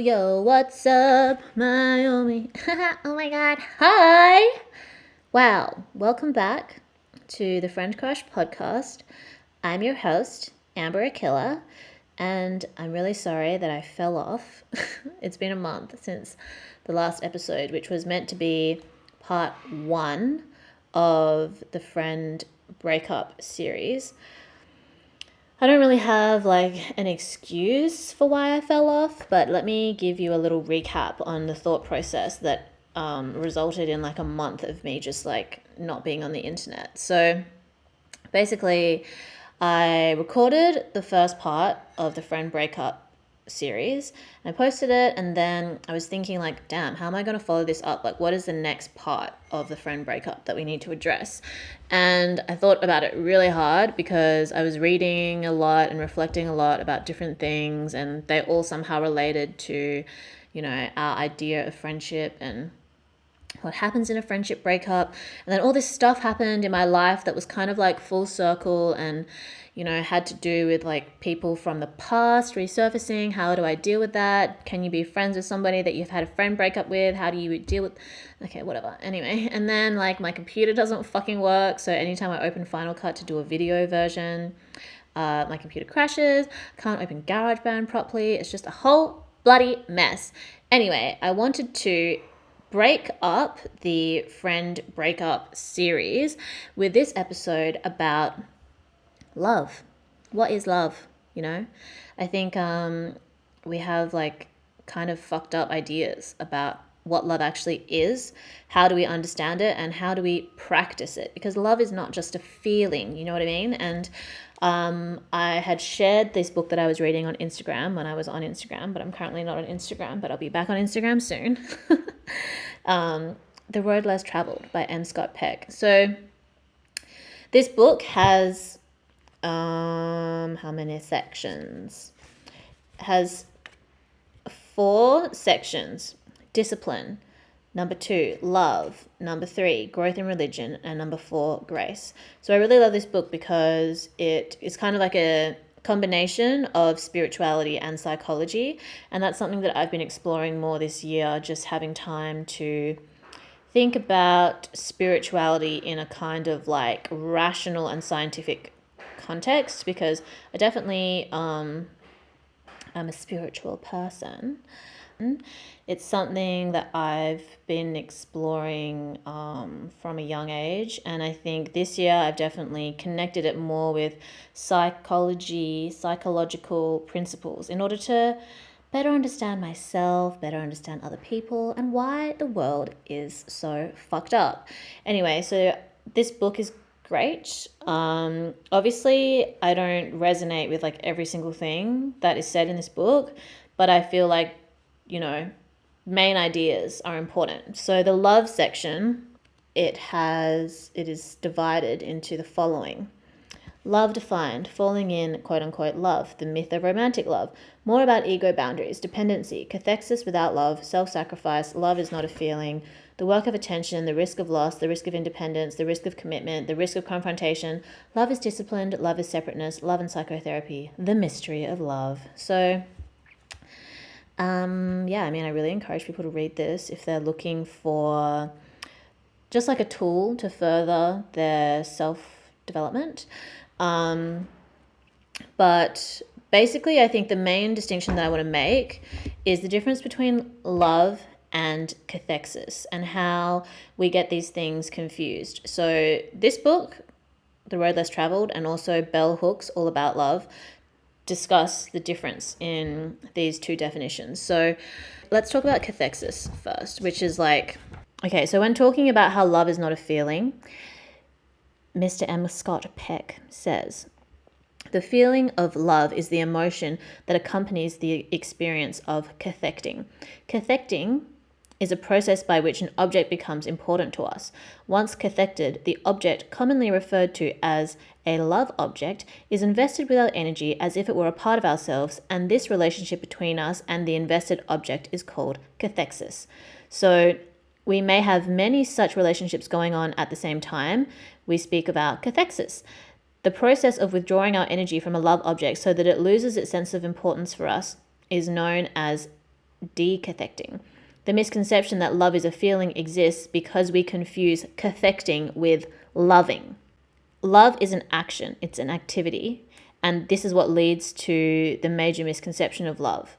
yo, what's up, Miami? Oh my god, hi! Wow, welcome back to the Friend Crush podcast. I'm your host, Amber Akilla, and I'm really sorry that I fell off. It's been a month since the last episode, which was meant to be part 1 of the Friend breakup series. I don't really have like an excuse for why I fell off, but let me give you a little recap on the thought process that resulted in like a month of me just like not being on the internet. So basically, I recorded the first part of the Friend breakup series and I posted it, and then I was thinking like, damn, how am I going to follow this up? Like, what is the next part of the Friend breakup that we need to address? And I thought about it really hard because I was reading a lot and reflecting a lot about different things, and they all somehow related to, you know, our idea of friendship and what happens in a friendship breakup. And then all this stuff happened in my life that was kind of like full circle and, you know, had to do with like people from the past resurfacing. How do I deal with that? Can you be friends with somebody that you've had a friend breakup with? How do you deal with, okay, whatever. Anyway, and then like my computer doesn't fucking work. So anytime I open Final Cut to do a video version, my computer crashes. Can't open GarageBand properly. It's just a whole bloody mess. Anyway, I wanted to break up the Friend breakup series with this episode about love. What is love? You know, I think we have like kind of fucked up ideas about what love actually is. How do we understand it and how do we practice it? Because love is not just a feeling, you know what I mean? And I had shared this book that I was reading on Instagram when I was on Instagram, but I'm currently not on Instagram, but I'll be back on Instagram soon. The Road Less Traveled by M. Scott Peck. So this book has how many sections? It has 4 sections. Discipline. Number 2, love. Number 3, growth in religion. And number 4, grace. So I really love this book because it is kind of like a combination of spirituality and psychology. And that's something that I've been exploring more this year, just having time to think about spirituality in a kind of like rational and scientific context, because I definitely am a spiritual person. It's something that I've been exploring from a young age, and I think this year I've definitely connected it more with psychological principles in order to better understand myself, better understand other people, and why the world is so fucked up. Anyway, so this book is great. Obviously, I don't resonate with like every single thing that is said in this book, but I feel like, you know, main ideas are important. So the love section, it is divided into the following. Love defined, falling in quote unquote love, the myth of romantic love, more about ego boundaries, dependency, cathexis without love, self-sacrifice, love is not a feeling, the work of attention, the risk of loss, the risk of independence, the risk of commitment, the risk of confrontation, love is disciplined, love is separateness, love and psychotherapy, the mystery of love. So yeah, I mean, I really encourage people to read this if they're looking for just like a tool to further their self-development. But basically, I think the main distinction that I want to make is the difference between love and cathexis and how we get these things confused. So this book, The Road Less Traveled, and also Bell Hooks, All About Love, discuss the difference in these two definitions. So let's talk about cathexis first, which is like, okay, so when talking about how love is not a feeling, Mr. M. Scott Peck says, the feeling of love is the emotion that accompanies the experience of cathecting. Cathecting is a process by which an object becomes important to us. Once cathected, the object, commonly referred to as a love object, is invested with our energy as if it were a part of ourselves, and this relationship between us and the invested object is called cathexis. So we may have many such relationships going on at the same time. We speak about cathexis, the process of withdrawing our energy from a love object so that it loses its sense of importance for us is known as decathecting. The misconception that love is a feeling exists because we confuse cathecting with loving. Love is an action, it's an activity, and this is what leads to the major misconception of love,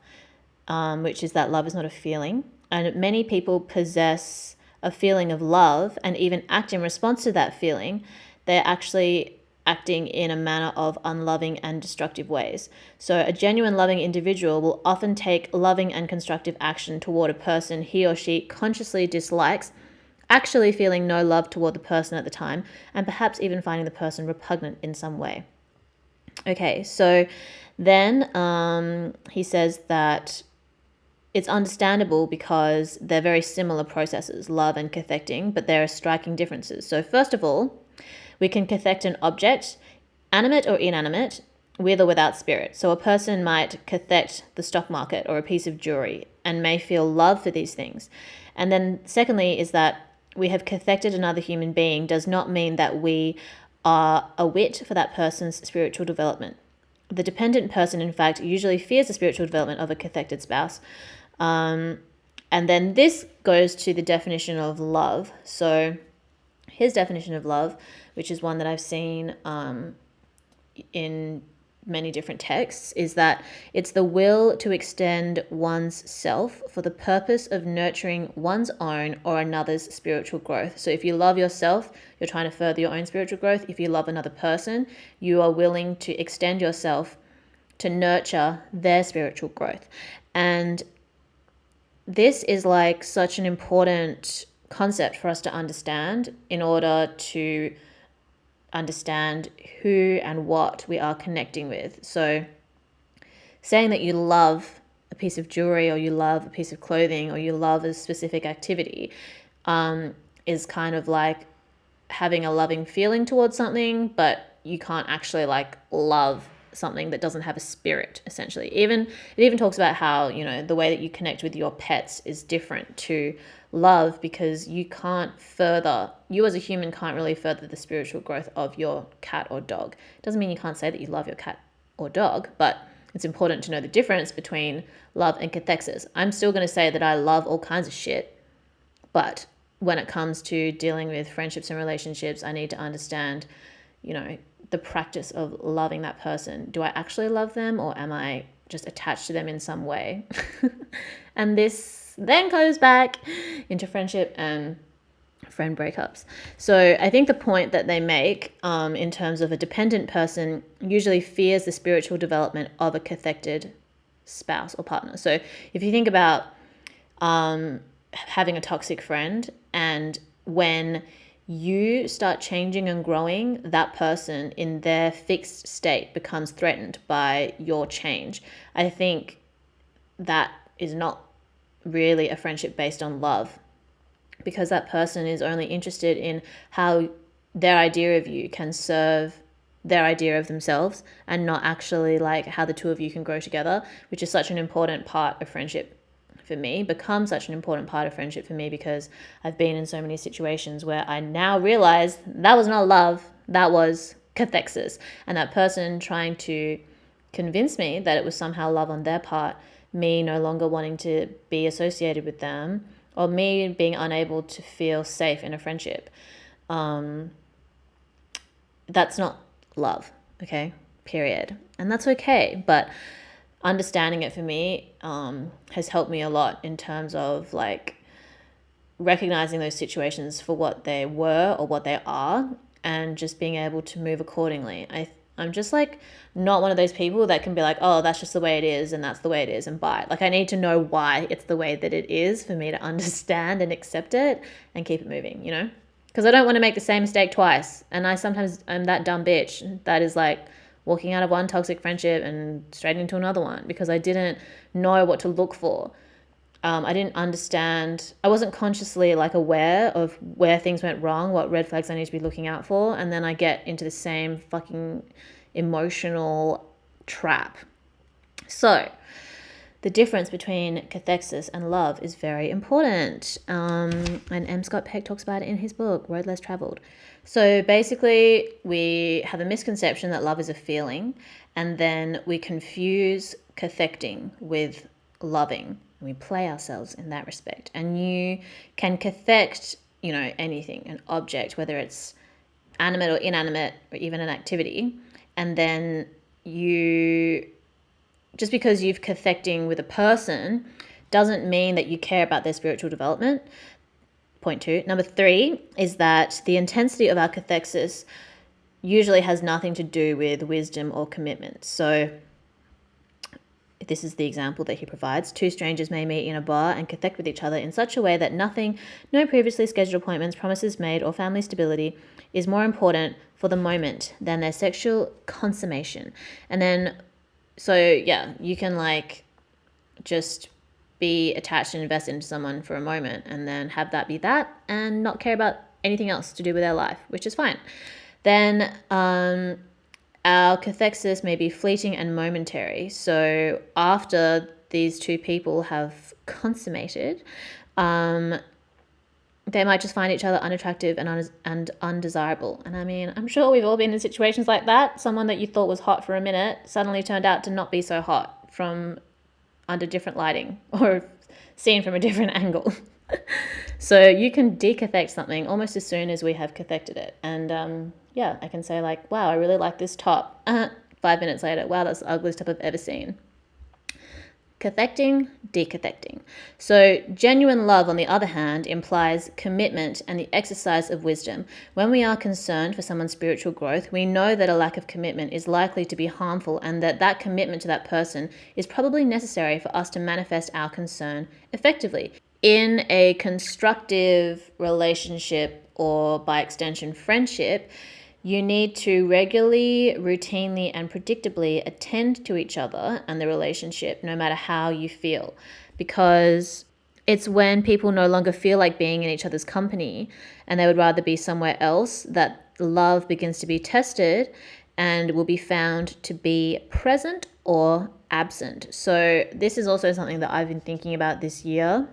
which is that love is not a feeling. And many people possess a feeling of love and even act in response to that feeling. They're actually acting in a manner of unloving and destructive ways. So a genuine loving individual will often take loving and constructive action toward a person he or she consciously dislikes, actually feeling no love toward the person at the time, and perhaps even finding the person repugnant in some way. Okay, so then he says that it's understandable because they're very similar processes, love and cathecting, but there are striking differences. So first of all, we can cathect an object, animate or inanimate, with or without spirit. So a person might cathect the stock market or a piece of jewelry and may feel love for these things. And then secondly is that we have cathected another human being does not mean that we are a whit for that person's spiritual development. The dependent person, in fact, usually fears the spiritual development of a cathected spouse. And then this goes to the definition of love. So his definition of love, which is one that I've seen in many different texts, is that it's the will to extend one's self for the purpose of nurturing one's own or another's spiritual growth. So if you love yourself, you're trying to further your own spiritual growth. If you love another person, you are willing to extend yourself to nurture their spiritual growth. And this is like such an important concept for us to understand in order to understand who and what we are connecting with. So saying that you love a piece of jewelry or you love a piece of clothing or you love a specific activity is kind of like having a loving feeling towards something, but you can't actually like love something that doesn't have a spirit, essentially. It even talks about how, you know, the way that you connect with your pets is different to love, because you as a human can't really further the spiritual growth of your cat or dog. It doesn't mean you can't say that you love your cat or dog, but it's important to know the difference between love and cathexis. I'm still going to say that I love all kinds of shit, but when it comes to dealing with friendships and relationships, I need to understand, you know, the practice of loving that person. Do I actually love them, or am I just attached to them in some way? And this then goes back into friendship and friend breakups. So I think the point that they make in terms of a dependent person usually fears the spiritual development of a cathected spouse or partner. So if you think about having a toxic friend, and when you start changing and growing, that person in their fixed state becomes threatened by your change. I think that is not really a friendship based on love, because that person is only interested in how their idea of you can serve their idea of themselves, and not actually like how the two of you can grow together, which is such an important part of friendship for me, becomes such an important part of friendship for me, because I've been in so many situations where I now realize that was not love, that was cathexis. And that person trying to convince me that it was somehow love on their part, me no longer wanting to be associated with them, or me being unable to feel safe in a friendship. That's not love, okay? Period. And that's okay. But understanding it for me has helped me a lot in terms of like recognizing those situations for what they were or what they are, and just being able to move accordingly. I'm just like not one of those people that can be like, oh, that's just the way it is and that's the way it is and bye. Like I need to know why it's the way that it is for me to understand and accept it and keep it moving, you know? Because I don't want to make the same mistake twice. And I'm that dumb bitch that is like walking out of one toxic friendship and straight into another one because I didn't know what to look for. I didn't understand. I wasn't consciously like aware of where things went wrong, what red flags I need to be looking out for. And then I get into the same fucking emotional trap. So the difference between cathexis and love is very important. And M. Scott Peck talks about it in his book, Road Less Traveled. So basically, we have a misconception that love is a feeling, and then we confuse cathecting with loving. We play ourselves in that respect. And you can cathect, anything, an object, whether it's animate or inanimate or even an activity. And then just because you've cathecting with a person doesn't mean that you care about their spiritual development. Point 2. Number 3 is that the intensity of our cathexis usually has nothing to do with wisdom or commitment. So this is the example that he provides. 2 strangers may meet in a bar and cathect with each other in such a way that nothing, no previously scheduled appointments, promises made, or family stability is more important for the moment than their sexual consummation. And then, so yeah, you can just be attached and invested into someone for a moment and then have that be that and not care about anything else to do with their life, which is fine. Then our cathexis may be fleeting and momentary. So after these 2 people have consummated, they might just find each other unattractive and undesirable. And I mean, I'm sure we've all been in situations like that. Someone that you thought was hot for a minute suddenly turned out to not be so hot from under different lighting or seen from a different angle. So you can decathect something almost as soon as we have cathected it. And I can say wow, I really like this top. 5 minutes later, wow, that's the ugliest top I've ever seen. Cathecting, decathecting. So genuine love, on the other hand, implies commitment and the exercise of wisdom. When we are concerned for someone's spiritual growth, we know that a lack of commitment is likely to be harmful and that commitment to that person is probably necessary for us to manifest our concern effectively. In a constructive relationship, or by extension friendship, you need to regularly, routinely, and predictably attend to each other and the relationship, no matter how you feel. Because it's when people no longer feel like being in each other's company and they would rather be somewhere else that love begins to be tested and will be found to be present or absent. So this is also something that I've been thinking about this year,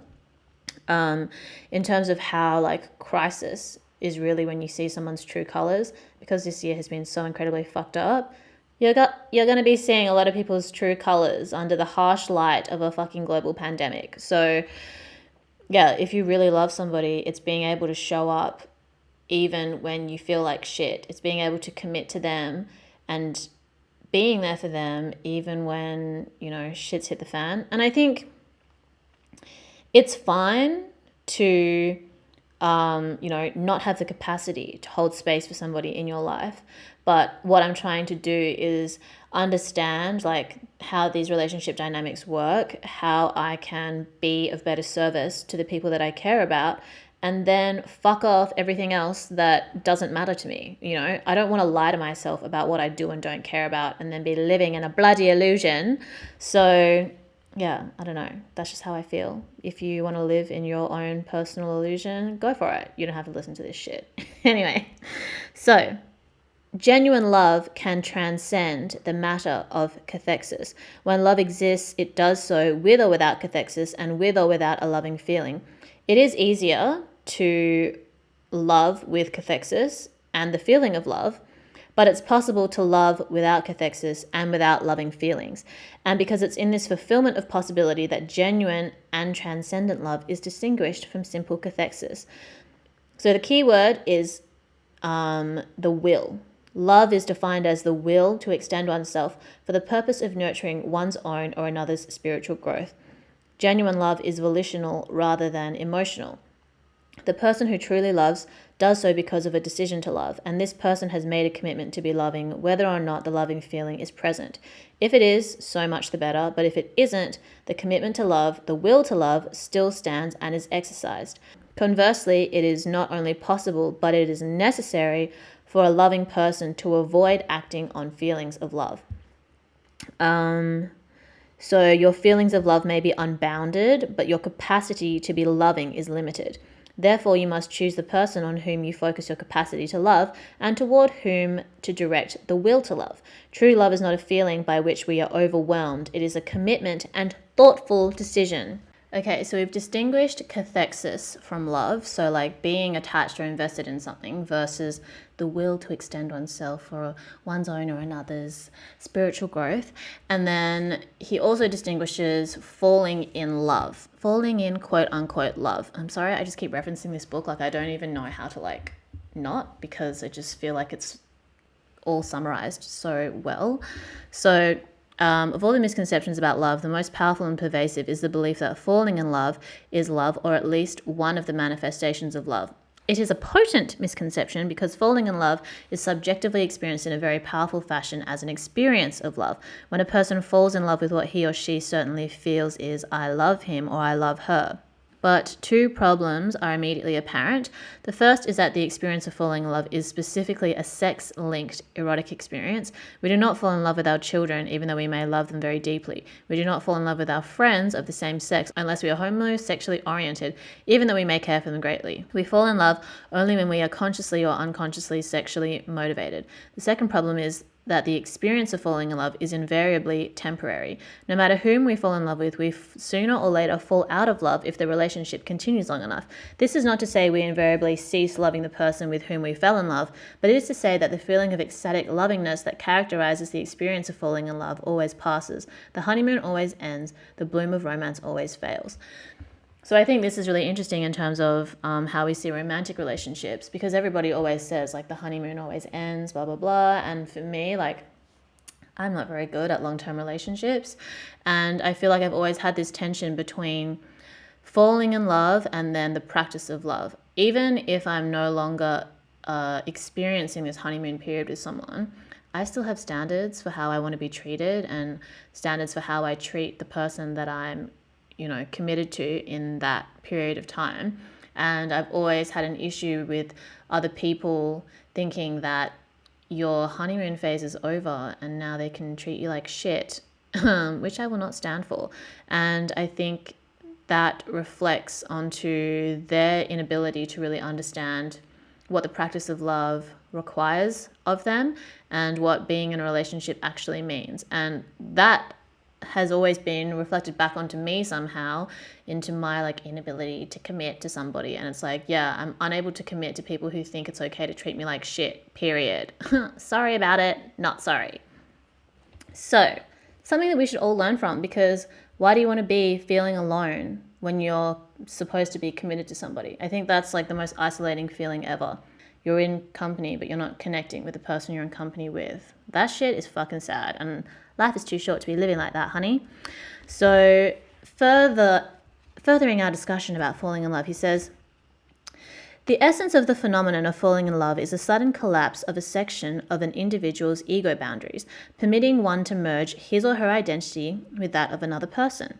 in terms of how crisis is really when you see someone's true colors, because this year has been so incredibly fucked up. You're going to be seeing a lot of people's true colors under the harsh light of a fucking global pandemic. So yeah, if you really love somebody, it's being able to show up even when you feel like shit. It's being able to commit to them and being there for them even when, shit's hit the fan. And I think it's fine to not have the capacity to hold space for somebody in your life. But what I'm trying to do is understand how these relationship dynamics work, how I can be of better service to the people that I care about, and then fuck off everything else that doesn't matter to me. I don't want to lie to myself about what I do and don't care about and then be living in a bloody illusion. So yeah, I don't know. That's just how I feel. If you want to live in your own personal illusion, go for it. You don't have to listen to this shit. Anyway, so genuine love can transcend the matter of cathexis. When love exists, it does so with or without cathexis and with or without a loving feeling. It is easier to love with cathexis and the feeling of love, but it's possible to love without cathexis and without loving feelings. And because it's in this fulfillment of possibility that genuine and transcendent love is distinguished from simple cathexis. So the key word is the will. Love is defined as the will to extend oneself for the purpose of nurturing one's own or another's spiritual growth. Genuine love is volitional rather than emotional. The person who truly loves does so because of a decision to love, and this person has made a commitment to be loving whether or not the loving feeling is present. If it is, so much the better, but if it isn't, the commitment to love, the will to love, still stands and is exercised. Conversely, it is not only possible, but it is necessary for a loving person to avoid acting on feelings of love. So your feelings of love may be unbounded, but your capacity to be loving is limited. Therefore, you must choose the person on whom you focus your capacity to love and toward whom to direct the will to love. True love is not a feeling by which we are overwhelmed. It is a commitment and thoughtful decision. Okay, so we've distinguished cathexis from love, so like being attached or invested in something, versus the will to extend oneself for one's own or another's spiritual growth. And then he also distinguishes falling in love, falling in quote unquote love. I'm sorry, I just keep referencing this book like I don't even know how to like not, because I just feel like it's all summarized so well. So of all the misconceptions about love, the most powerful and pervasive is the belief that falling in love is love, or at least one of the manifestations of love. It is a potent misconception because falling in love is subjectively experienced in a very powerful fashion as an experience of love. When a person falls in love with what he or she certainly feels is, I love him or I love her. But two problems are immediately apparent. The first is that the experience of falling in love is specifically a sex-linked erotic experience. We do not fall in love with our children, even though we may love them very deeply. We do not fall in love with our friends of the same sex unless we are homosexually oriented, even though we may care for them greatly. We fall in love only when we are consciously or unconsciously sexually motivated. The second problem is that the experience of falling in love is invariably temporary. No matter whom we fall in love with, we sooner or later fall out of love if the relationship continues long enough. This is not to say we invariably cease loving the person with whom we fell in love, but it is to say that the feeling of ecstatic lovingness that characterizes the experience of falling in love always passes. The honeymoon always ends. The bloom of romance always fails. So I think this is really interesting in terms of how we see romantic relationships, because everybody always says like the honeymoon always ends, blah, blah, blah. And for me, like I'm not very good at long-term relationships. And I feel like I've always had this tension between falling in love and then the practice of love. Even if I'm no longer experiencing this honeymoon period with someone, I still have standards for how I want to be treated and standards for how I treat the person that I'm committed to in that period of time. And I've always had an issue with other people thinking that your honeymoon phase is over and now they can treat you like shit, which I will not stand for. And I think that reflects onto their inability to really understand what the practice of love requires of them and what being in a relationship actually means. And that has always been reflected back onto me somehow into my like inability to commit to somebody. And it's like, yeah, I'm unable to commit to people who think it's okay to treat me like shit, period. Sorry about it, not sorry. So something that we should all learn from, because why do you want to be feeling alone when you're supposed to be committed to somebody? I think that's like the most isolating feeling ever. You're in company, but you're not connecting with the person you're in company with. That shit is fucking sad. And life is too short to be living like that, honey. So furthering our discussion about falling in love, he says, the essence of the phenomenon of falling in love is a sudden collapse of a section of an individual's ego boundaries, permitting one to merge his or her identity with that of another person.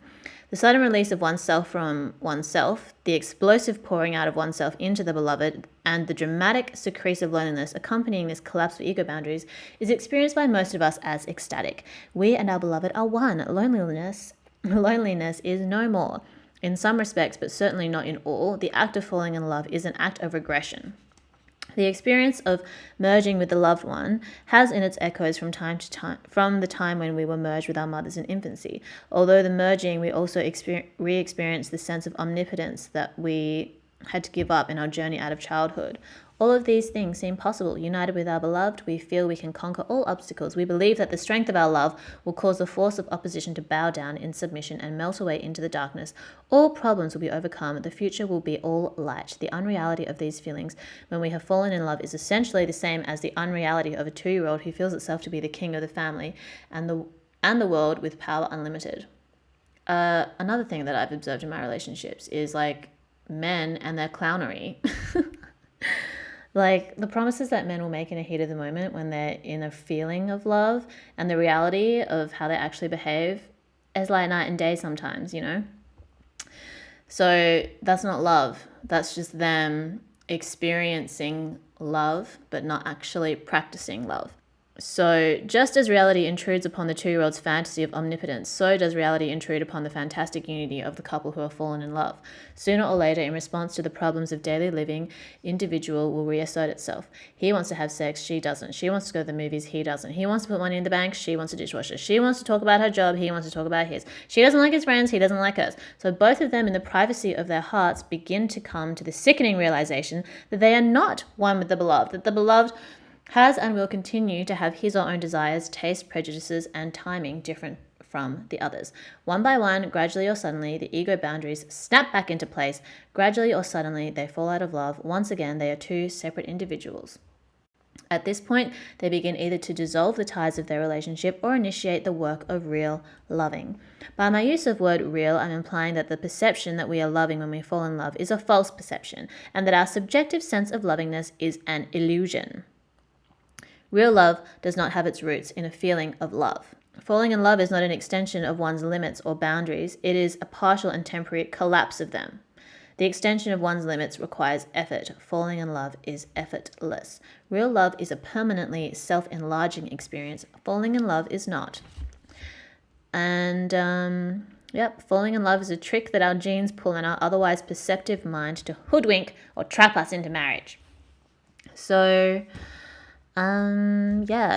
The sudden release of oneself from oneself, the explosive pouring out of oneself into the beloved, and the dramatic secretive loneliness accompanying this collapse of ego boundaries is experienced by most of us as ecstatic. We and our beloved are one. Loneliness is no more. In some respects, but certainly not in all, the act of falling in love is an act of regression. The experience of merging with the loved one has in its echoes from the time when we were merged with our mothers in infancy. Although the merging, we also re-experience the sense of omnipotence that we had to give up in our journey out of childhood. All of these things seem possible. United with our beloved, we feel we can conquer all obstacles. We believe that the strength of our love will cause the force of opposition to bow down in submission and melt away into the darkness. All problems will be overcome. The future will be all light. The unreality of these feelings when we have fallen in love is essentially the same as the unreality of a 2-year-old who feels itself to be the king of the family and the world with power unlimited. Another thing that I've observed in my relationships is like men and their clownery. Like the promises that men will make in a heat of the moment when they're in a feeling of love and the reality of how they actually behave is like night and day sometimes, So that's not love. That's just them experiencing love, but not actually practicing love. So, just as reality intrudes upon the 2-year-old's fantasy of omnipotence, so does reality intrude upon the fantastic unity of the couple who have fallen in love. Sooner or later, in response to the problems of daily living, individual will reassert itself. He wants to have sex, she doesn't. She wants to go to the movies, he doesn't. He wants to put money in the bank, she wants a dishwasher. She wants to talk about her job, he wants to talk about his. She doesn't like his friends, he doesn't like hers. So both of them, in the privacy of their hearts, begin to come to the sickening realization that they are not one with the beloved, that the beloved has and will continue to have his or own desires, tastes, prejudices, and timing different from the others. One by one, gradually or suddenly, the ego boundaries snap back into place. Gradually or suddenly, they fall out of love. Once again, they are two separate individuals. At this point, they begin either to dissolve the ties of their relationship or initiate the work of real loving. By my use of word real, I'm implying that the perception that we are loving when we fall in love is a false perception, and that our subjective sense of lovingness is an illusion. Real love does not have its roots in a feeling of love. Falling in love is not an extension of one's limits or boundaries. It is a partial and temporary collapse of them. The extension of one's limits requires effort. Falling in love is effortless. Real love is a permanently self-enlarging experience. Falling in love is not. And, falling in love is a trick that our genes pull in our otherwise perceptive mind to hoodwink or trap us into marriage. So,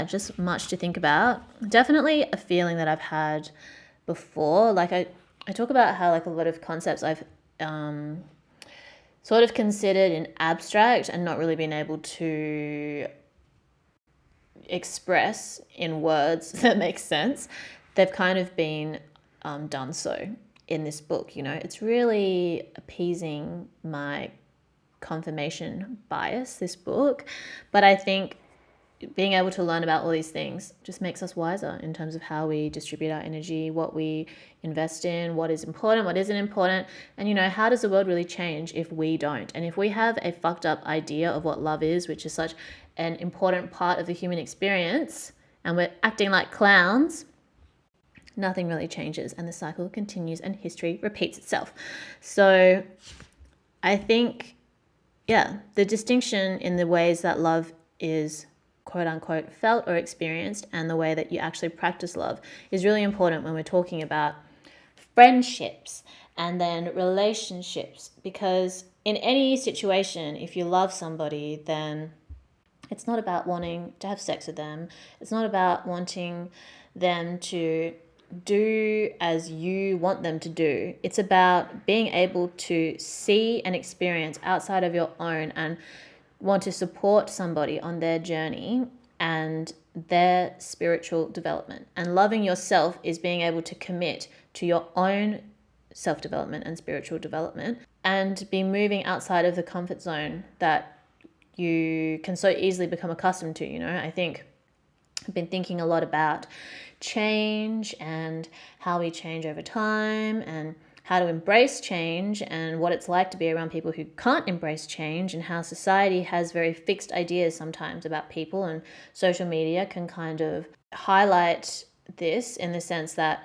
just much to think about. Definitely a feeling that I've had before. Like I talk about how like a lot of concepts I've sort of considered in abstract and not really been able to express in words that make sense. They've kind of been done so in this book. You know, it's really appeasing my confirmation bias, this book. But I think being able to learn about all these things just makes us wiser in terms of how we distribute our energy, what we invest in, what is important, what isn't important. And, you know, how does the world really change if we don't? And if we have a fucked up idea of what love is, which is such an important part of the human experience, and we're acting like clowns, nothing really changes and the cycle continues and history repeats itself. So I think, the distinction in the ways that love is quote unquote felt or experienced and the way that you actually practice love is really important when we're talking about friendships and then relationships, because in any situation, if you love somebody, then it's not about wanting to have sex with them. It's not about wanting them to do as you want them to do. It's about being able to see and experience outside of your own and want to support somebody on their journey and their spiritual development. And loving yourself is being able to commit to your own self-development and spiritual development and be moving outside of the comfort zone that you can so easily become accustomed to. You know, I think I've been thinking a lot about change and how we change over time and how to embrace change and what it's like to be around people who can't embrace change, and how society has very fixed ideas sometimes about people, and social media can kind of highlight this in the sense that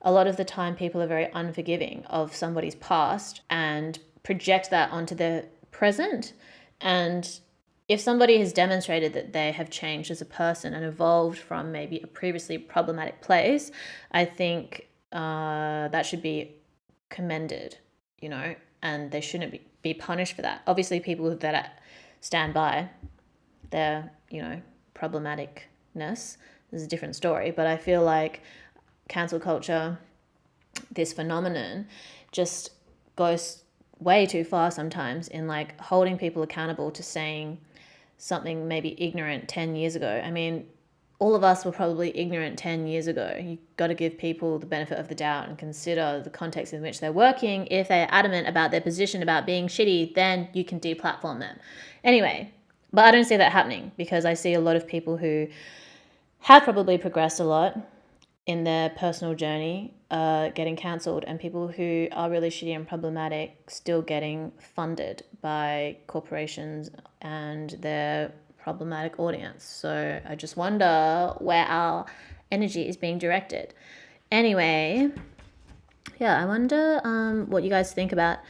a lot of the time people are very unforgiving of somebody's past and project that onto their present. And if somebody has demonstrated that they have changed as a person and evolved from maybe a previously problematic place, I think that should be commended, you know, and they shouldn't be punished for that. Obviously, people that stand by their, you know, problematicness is a different story. But I feel like cancel culture, this phenomenon, just goes way too far sometimes in like holding people accountable to saying something maybe ignorant 10 years ago. I mean, all of us were probably ignorant 10 years ago. You got to give people the benefit of the doubt and consider the context in which they're working. If they're adamant about their position about being shitty, then you can deplatform them. Anyway, but I don't see that happening because I see a lot of people who have probably progressed a lot in their personal journey getting cancelled, and people who are really shitty and problematic still getting funded by corporations and their problematic audience. So I just wonder where our energy is being directed. Anyway, I wonder what you guys think about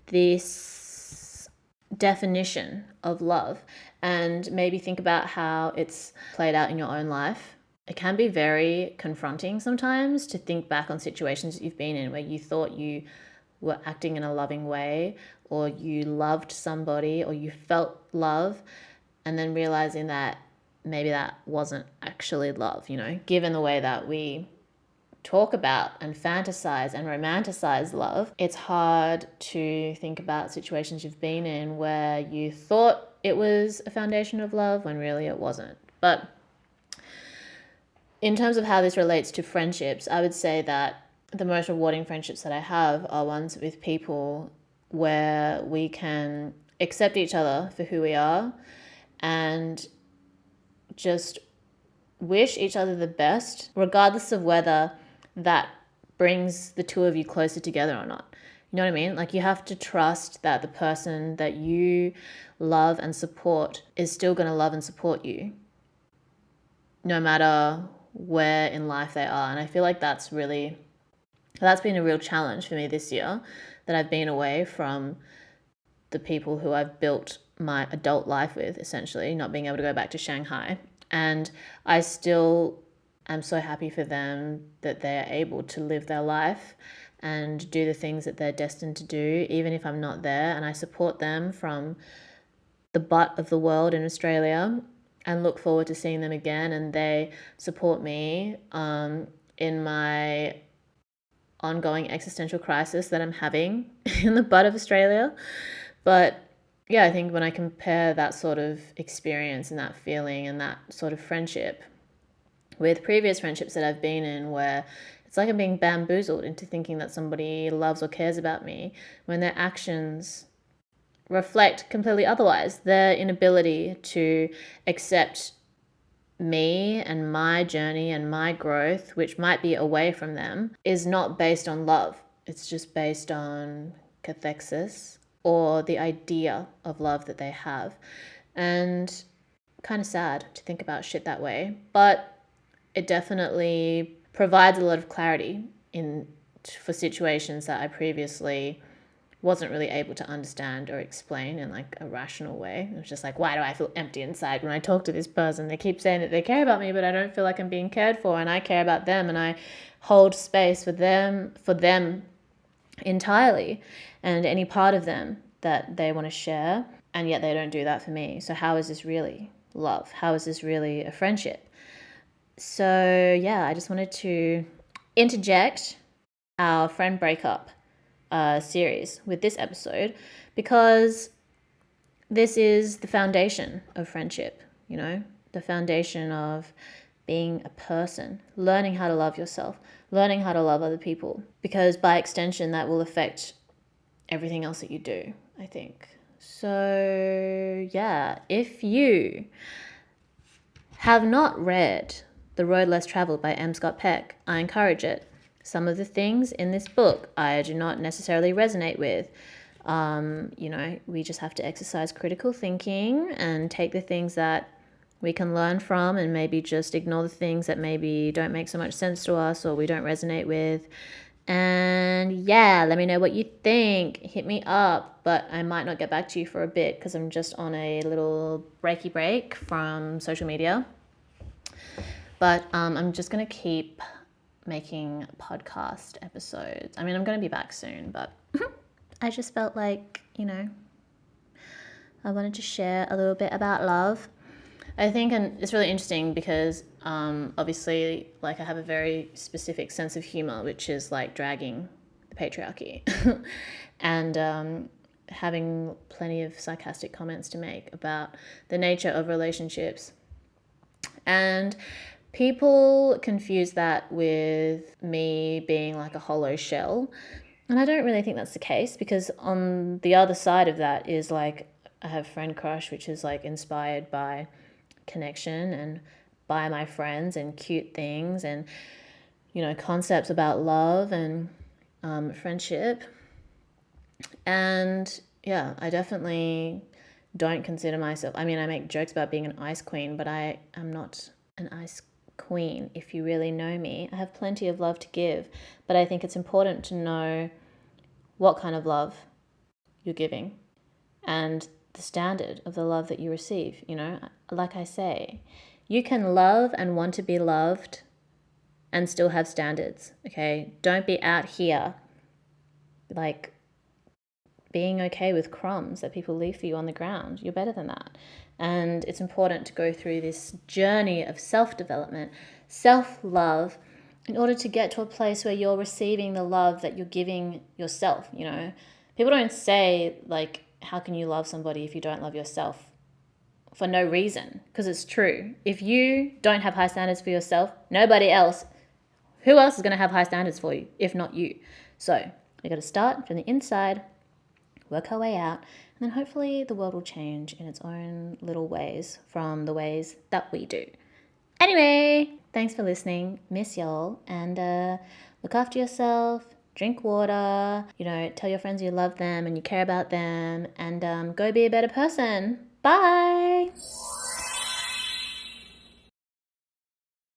this definition of love and maybe think about how it's played out in your own life. It can be very confronting sometimes to think back on situations that you've been in where you thought you were acting in a loving way, or you loved somebody, or you felt love, and then realizing that maybe that wasn't actually love, given the way that we talk about and fantasize and romanticize love. It's hard to think about situations you've been in where you thought it was a foundation of love when really it wasn't. But in terms of how this relates to friendships, I would say that the most rewarding friendships that I have are ones with people where we can accept each other for who we are and just wish each other the best, regardless of whether that brings the two of you closer together or not. You know what I mean? Like, you have to trust that the person that you love and support is still going to love and support you, no matter where in life they are. And I feel like that's been a real challenge for me this year, that I've been away from the people who I've built my adult life with, essentially, not being able to go back to Shanghai. And I still am so happy for them that they're able to live their life and do the things that they're destined to do, even if I'm not there. And I support them from the butt of the world in Australia and look forward to seeing them again. And they support me in my ongoing existential crisis that I'm having in the butt of Australia. But yeah, I think when I compare that sort of experience and that feeling and that sort of friendship with previous friendships that I've been in, where it's like I'm being bamboozled into thinking that somebody loves or cares about me when their actions reflect completely otherwise. Their inability to accept me and my journey and my growth, which might be away from them, is not based on love. It's just based on cathexis, or the idea of love that they have. And kind of sad to think about shit that way, but it definitely provides a lot of clarity for situations that I previously wasn't really able to understand or explain in like a rational way. It was just like, why do I feel empty inside when I talk to this person? They keep saying that they care about me, but I don't feel like I'm being cared for, and I care about them, and I hold space for them entirely, and any part of them that they want to share, and yet they don't do that for me. So how is this really love? How is this really a friendship? So yeah, I just wanted to interject our friend breakup series with this episode, because this is the foundation of friendship, the foundation of being a person, learning how to love yourself, learning how to love other people, because by extension that will affect everything else that you do, I think. So yeah, if you have not read The Road Less Traveled by M. Scott Peck, I encourage it. Some of the things in this book I do not necessarily resonate with. We just have to exercise critical thinking and take the things that we can learn from, and maybe just ignore the things that maybe don't make so much sense to us or we don't resonate with. And yeah, let me know what you think. Hit me up, but I might not get back to you for a bit because I'm just on a little breaky break from social media. But I'm just going to keep making podcast episodes. I mean, I'm going to be back soon, but I just felt like, I wanted to share a little bit about love. I think, and it's really interesting because obviously, like, I have a very specific sense of humor, which is like dragging the patriarchy and having plenty of sarcastic comments to make about the nature of relationships. And people confuse that with me being like a hollow shell. And I don't really think that's the case, because on the other side of that is like, I have friend crush, which is like inspired by connection and by my friends and cute things and, concepts about love and friendship. And yeah, I definitely don't consider myself, I mean, I make jokes about being an ice queen, but I am not an ice queen. If you really know me, I have plenty of love to give, but I think it's important to know what kind of love you're giving and the standard of the love that you receive. You know, like I say, you can love and want to be loved and still have standards. Okay, don't be out here like being okay with crumbs that people leave for you on the ground. You're better than that. And it's important to go through this journey of self-development, self-love, in order to get to a place where you're receiving the love that you're giving yourself. You know, people don't say, like, how can you love somebody if you don't love yourself? For no reason, because it's true. If you don't have high standards for yourself, nobody else, who else is going to have high standards for you if not you? So we got to start from the inside, work our way out, and then hopefully the world will change in its own little ways from the ways that we do. Anyway, thanks for listening. Miss y'all, and look after yourself. Drink water. You know, tell your friends you love them and you care about them, and go be a better person. Bye.